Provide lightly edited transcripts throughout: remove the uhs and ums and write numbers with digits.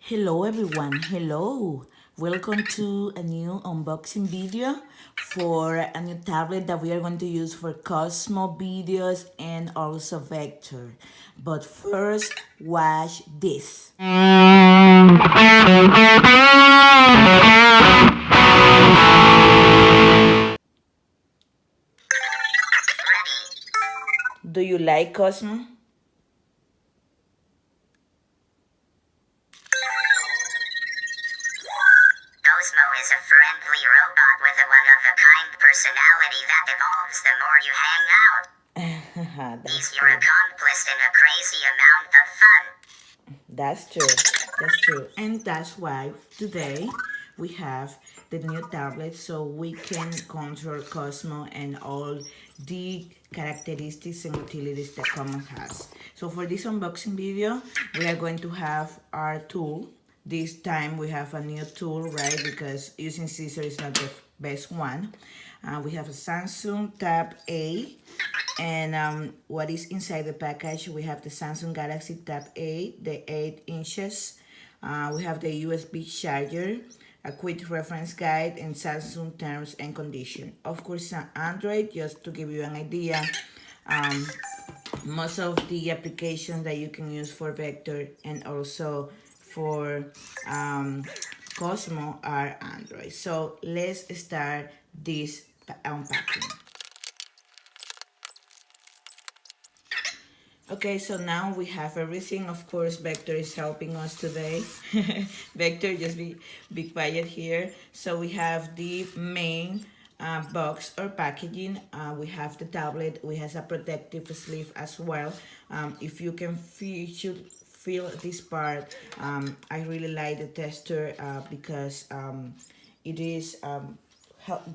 Hello everyone, hello. Welcome to a new unboxing video for a new tablet that we are going to use for Cosmo videos and also Vector. But first, watch this. Do you like Cosmo? Cozmo is a friendly robot with a one-of-a-kind personality that evolves the more you hang out. He's your accomplice in a crazy amount of fun. That's true. That's true. And that's why today we have the new tablet so we can control Cosmo and all the characteristics and utilities that Cosmo has. So for this unboxing video, we are going to have our tool. This time we have a new tool, right? Because using scissors is not the best one. We have a Samsung Tab A, and what is inside the package, we have the Samsung Galaxy Tab A, the 8 inches. We have the USB charger, a quick reference guide, and Samsung terms and condition. Of course, Android, just to give you an idea. Most of the applications that you can use for Vector and also for Cosmo are Android. So let's start this unpacking. Okay, so now we have everything. Of course, Vector is helping us today. Vector, just be quiet here. So we have the main box or packaging. We have the tablet. We have a protective sleeve as well. If you can feel this part, I really like the texture because it is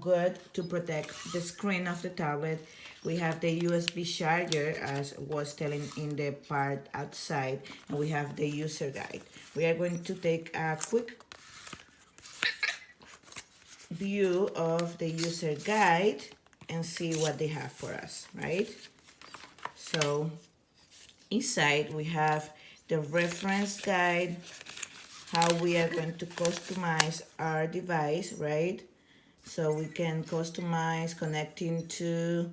good to protect the screen of the tablet. We have the USB charger, as was telling in the part outside, and we have the user guide. We are going to take a quick view of the user guide and see what they have for us, right? So inside we have the reference guide, how we are going to customize our device, right? So we can customize connecting to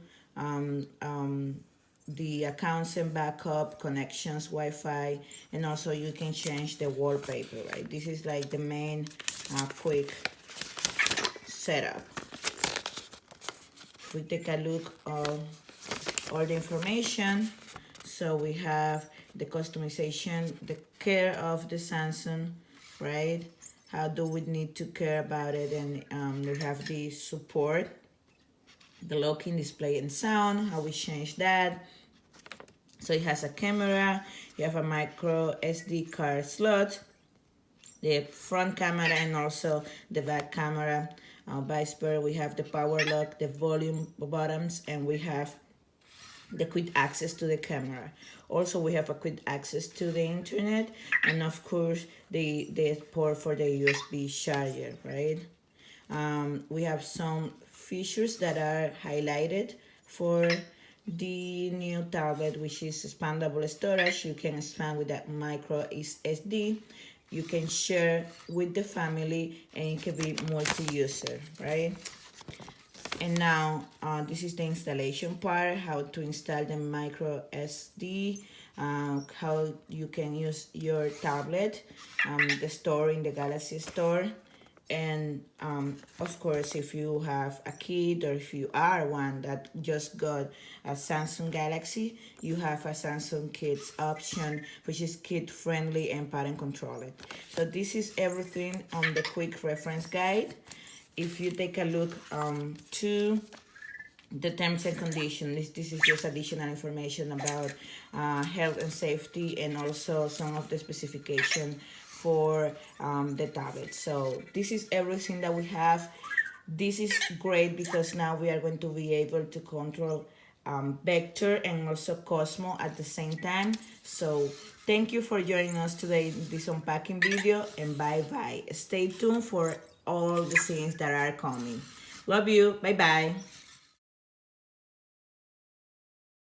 the accounts and backup connections, Wi-Fi, and also you can change the wallpaper, right? This is like the main quick setup. We take a look at all the information. So we have the customization, the care of the Samsung, right? How do we need to care about it? And we have the support, the locking, display, and sound, how we change that. So it has a camera, you have a micro SD card slot, the front camera, and also the back camera. Vice versa, we have the power lock, the volume buttons, and we have the quick access to the camera. Also, we have a quick access to the internet, and of course, the port for the USB charger, right? We have some features that are highlighted for the new tablet, which is expandable storage. You can expand with that micro SD. You can share with the family, and it can be multi-user, right? And now this is the installation part, how to install the micro SD, how you can use your tablet, the store in the Galaxy store. And of course, if you have a kid or if you are one that just got a Samsung Galaxy, you have a Samsung Kids option, which is kid friendly and parent controlled. So this is everything on the quick reference guide. If you take a look to the terms and conditions, this is just additional information about health and safety, and also some of the specification for the tablet. So this is everything that we have. This is great because now we are going to be able to control Vector and also Cosmo at the same time. So thank you for joining us today in this unpacking video, and bye-bye. Stay tuned for all the things that are coming. Love you. Bye-bye.